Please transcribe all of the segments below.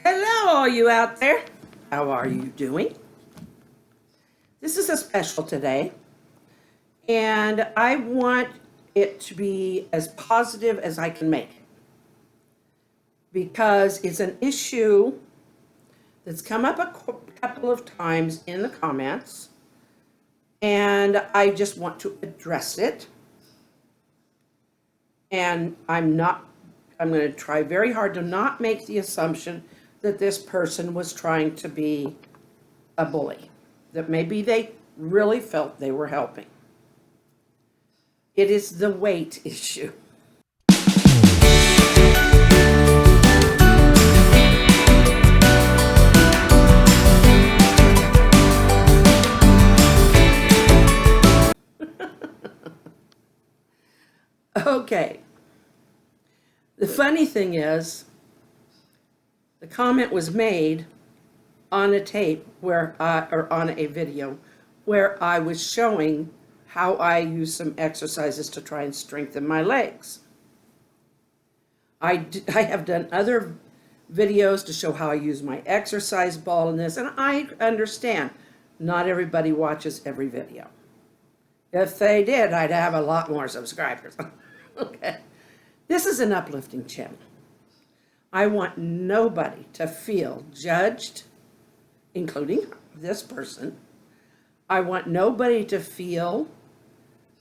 Hello, all you out there. How are you doing? This is a special today, and I want it to be as positive as I can make it because it's an issue that's come up a couple of times in the comments, and I just want to address it. And I'm going to try very hard to not make the assumption that this person was trying to be a bully, that maybe they really felt they were helping. It is the weight issue. Okay. The funny thing is, the comment was made on a tape or on a video where I was showing how I use some exercises to try and strengthen my legs. I have done other videos to show how I use my exercise ball in this, and I understand not everybody watches every video. If they did, I'd have a lot more subscribers. Okay. This is an uplifting channel. I want nobody to feel judged, including this person. I want nobody to feel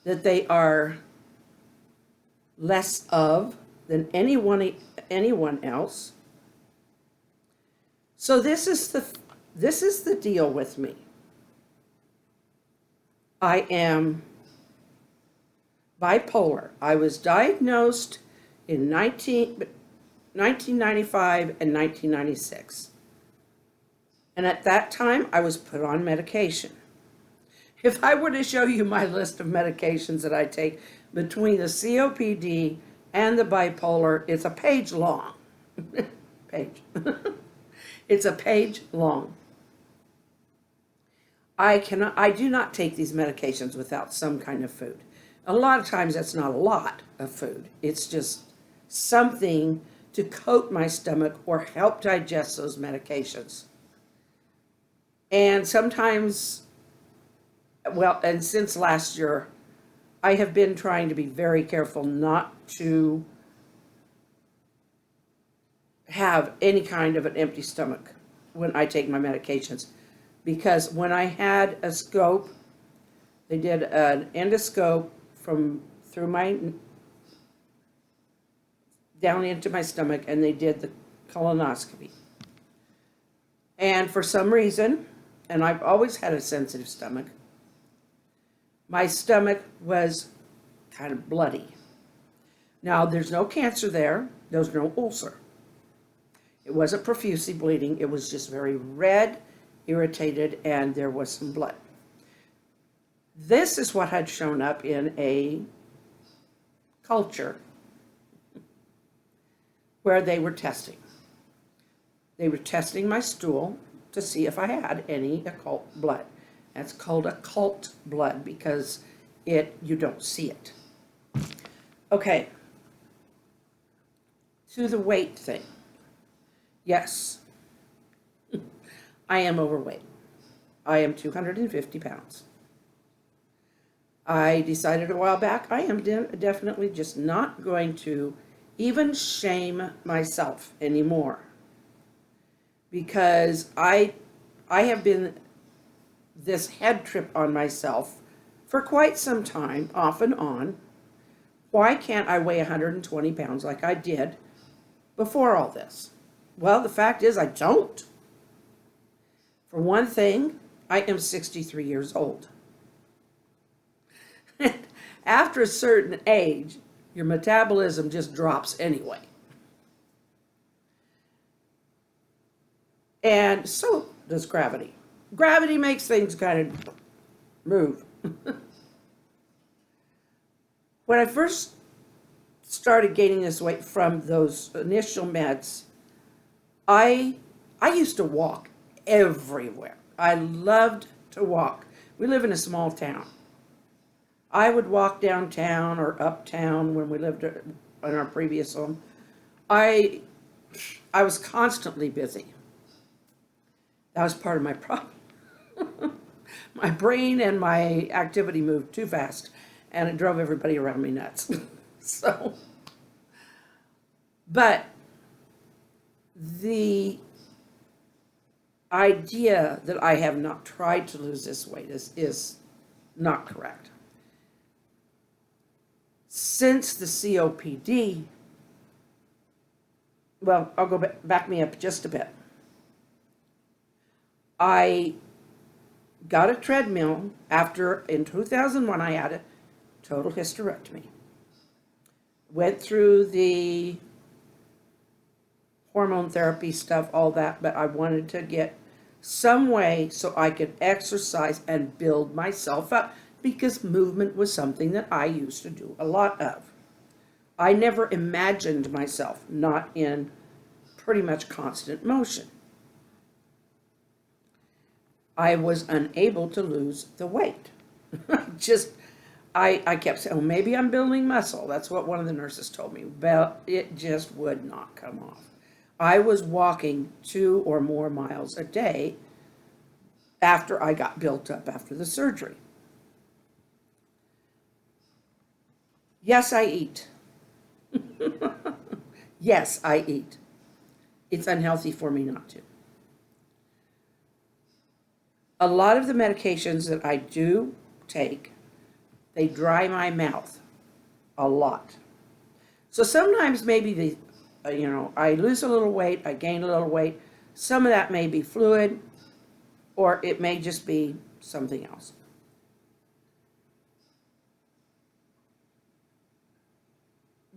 that they are less of than anyone else. So this is the deal with me. I am bipolar. I was diagnosed in 1995 and 1996. And at that time, I was put on medication. If I were to show you my list of medications that I take between the COPD and the bipolar, it's a page long. Page. It's a page long. I do not take these medications without some kind of food. A lot of times that's not a lot of food. It's just something to coat my stomach or help digest those medications. And sometimes, and since last year, I have been trying to be very careful not to have any kind of an empty stomach when I take my medications. Because when I had a scope, they did an endoscope through my down into my stomach, and they did the colonoscopy. And for some reason, and I've always had a sensitive stomach, my stomach was kind of bloody. Now, there's no cancer there. There's no ulcer. It wasn't profusely bleeding. It was just very red, irritated, and there was some blood. This is what had shown up in a culture where they were testing. They were testing my stool to see if I had any occult blood. That's called occult blood because you don't see it. Okay. To the weight thing. Yes. I am overweight. I am 250 pounds. I decided a while back I am definitely just not going to even shame myself anymore, because I have been this head trip on myself for quite some time, off and on. Why can't I weigh 120 pounds like I did before all this? Well, the fact is I don't. For one thing, I am 63 years old. After a certain age, your metabolism just drops anyway. And so does gravity. Gravity makes things kind of move. When I first started gaining this weight from those initial meds, I used to walk everywhere. I loved to walk. We live in a small town. I would walk downtown or uptown when we lived in our previous home. I was constantly busy. That was part of my problem. My brain and my activity moved too fast, and it drove everybody around me nuts. So, but the idea that I have not tried to lose this weight is not correct. Since the COPD, well, I'll go back me up just a bit. I got a treadmill after, in 2001, I had a total hysterectomy. Went through the hormone therapy stuff, all that, but I wanted to get some way so I could exercise and build myself up, because movement was something that I used to do a lot of. I never imagined myself not in pretty much constant motion. I was unable to lose the weight. I kept saying, oh, maybe I'm building muscle. That's what one of the nurses told me. But it just would not come off. I was walking 2 or more miles a day after I got built up after the surgery. Yes, I eat. Yes, I eat. It's unhealthy for me not to. A lot of the medications that I do take, they dry my mouth a lot. So sometimes maybe I lose a little weight, I gain a little weight. Some of that may be fluid, or it may just be something else.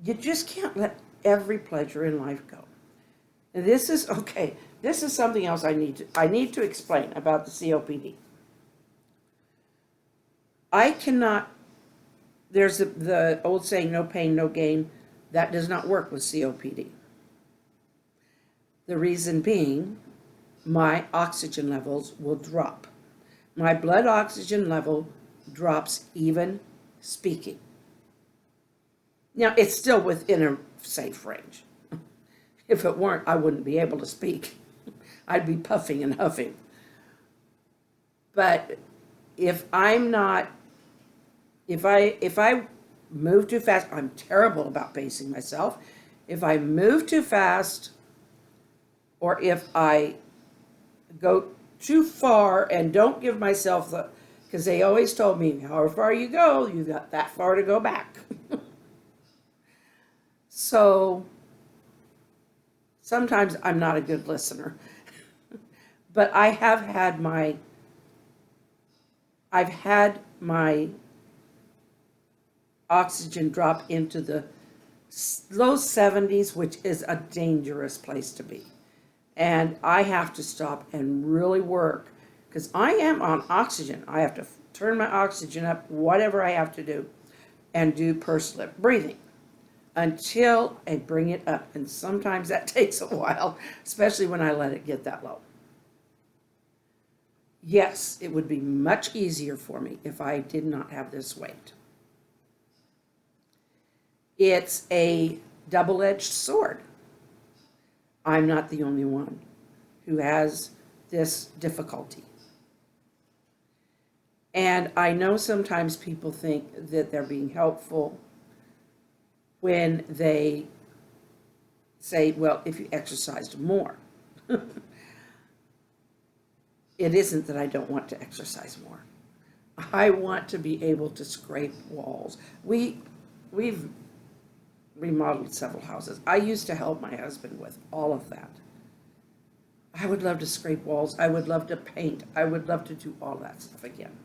You just can't let every pleasure in life go. And this is something else I need to explain about the COPD. I cannot, there's the old saying, no pain, no gain. That does not work with COPD. The reason being, my oxygen levels will drop. My blood oxygen level drops even speaking. Now, it's still within a safe range. If it weren't, I wouldn't be able to speak. I'd be puffing and huffing. But if I'm not, if I move too fast, I'm terrible about pacing myself. If I move too fast, or if I go too far and don't give myself because they always told me, however far you go, you got that far to go back. So sometimes I'm not a good listener, but I've had my oxygen drop into the low 70s, which is a dangerous place to be. And I have to stop and really work, because I am on oxygen. I have to turn my oxygen up, whatever I have to do, and do pursed lip breathing until I bring it up. And sometimes that takes a while, especially when I let it get that low. Yes, it would be much easier for me if I did not have this weight. It's a double-edged sword. I'm not the only one who has this difficulty. And I know sometimes people think that they're being helpful when they say, well, if you exercised more. It isn't that I don't want to exercise more. I want to be able to scrape walls. We've remodeled several houses. I used to help my husband with all of that. I would love to scrape walls. I would love to paint. I would love to do all that stuff again.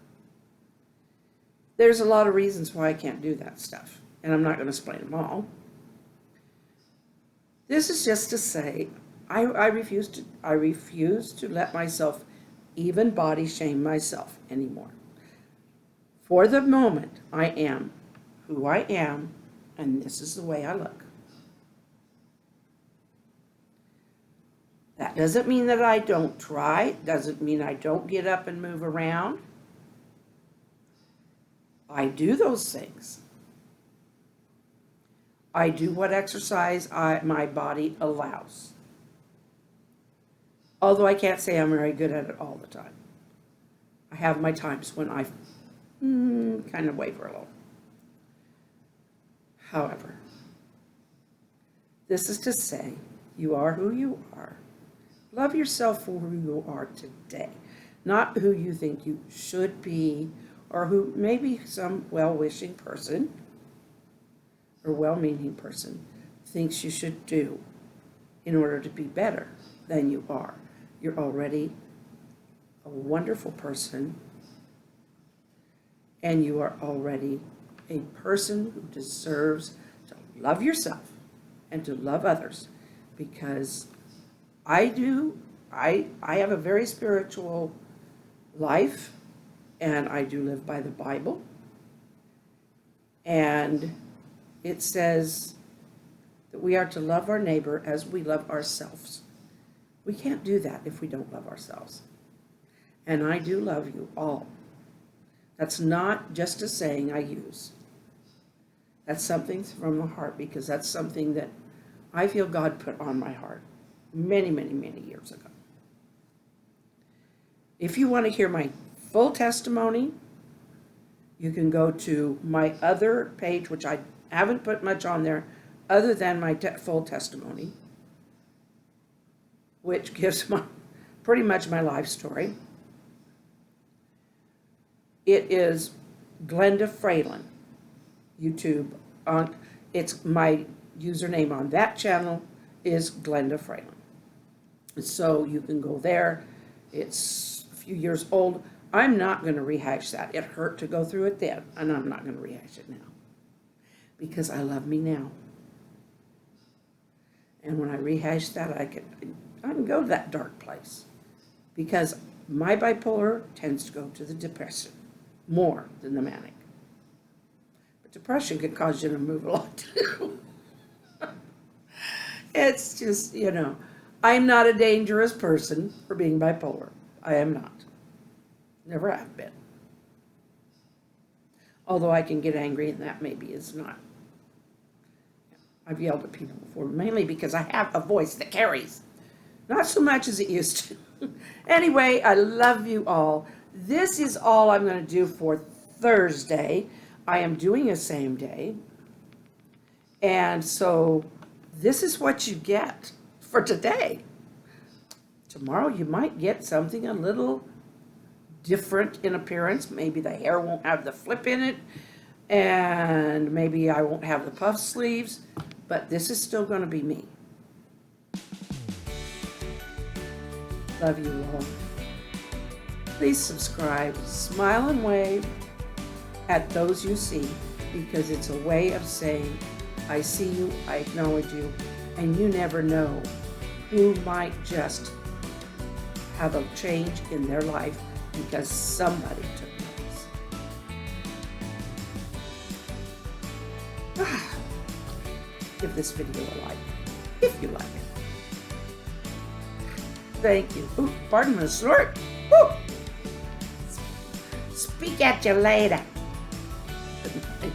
There's a lot of reasons why I can't do that stuff, and I'm not going to explain them all. This is just to say, I refuse to let myself even body shame myself anymore. For the moment, I am who I am, and this is the way I look. That doesn't mean that I don't try. Doesn't mean I don't get up and move around. I do those things. I do what exercise my body allows. Although I can't say I'm very good at it all the time. I have my times when I kind of waver a little. However, this is to say, you are who you are. Love yourself for who you are today, not who you think you should be, or who maybe some well-wishing person or well-meaning person thinks you should do in order to be better than you are. You're already a wonderful person, and you are already a person who deserves to love yourself and to love others, because I have a very spiritual life, and I do live by the Bible, and it says that we are to love our neighbor as we love ourselves. We can't do that if we don't love ourselves. And I do love you all. That's not just a saying I use. That's something from the heart, because that's something that I feel God put on my heart many, many, many years ago. If you want to hear my full testimony, you can go to my other page, which I haven't put much on there other than my full testimony, which gives pretty much my life story. It is Glenda Fralin, YouTube. It's my username on that channel is Glenda Fralin. So you can go there. It's a few years old. I'm not going to rehash that. It hurt to go through it then, and I'm not going to rehash it now, because I love me now. And when I rehash that, I can go to that dark place, because my bipolar tends to go to the depression more than the manic. But depression can cause you to move a lot too. It's just, I'm not a dangerous person for being bipolar. I am not. Never have been. Although I can get angry, and that maybe is not. I've yelled at people before, mainly because I have a voice that carries. Not so much as it used to. Anyway, I love you all. This is all I'm going to do for Thursday. I am doing a same day. And so this is what you get for today. Tomorrow you might get something a little different in appearance. Maybe the hair won't have the flip in it, and maybe I won't have the puff sleeves, but this is still going to be me. Love you all. Please subscribe, smile and wave at those you see, because it's a way of saying, I see you, I acknowledge you, and you never know who might just have a change in their life because somebody took notice. Give this video a like, if you like it. Thank you. Ooh, pardon the slurp. Woo! Speak at you later. Good night.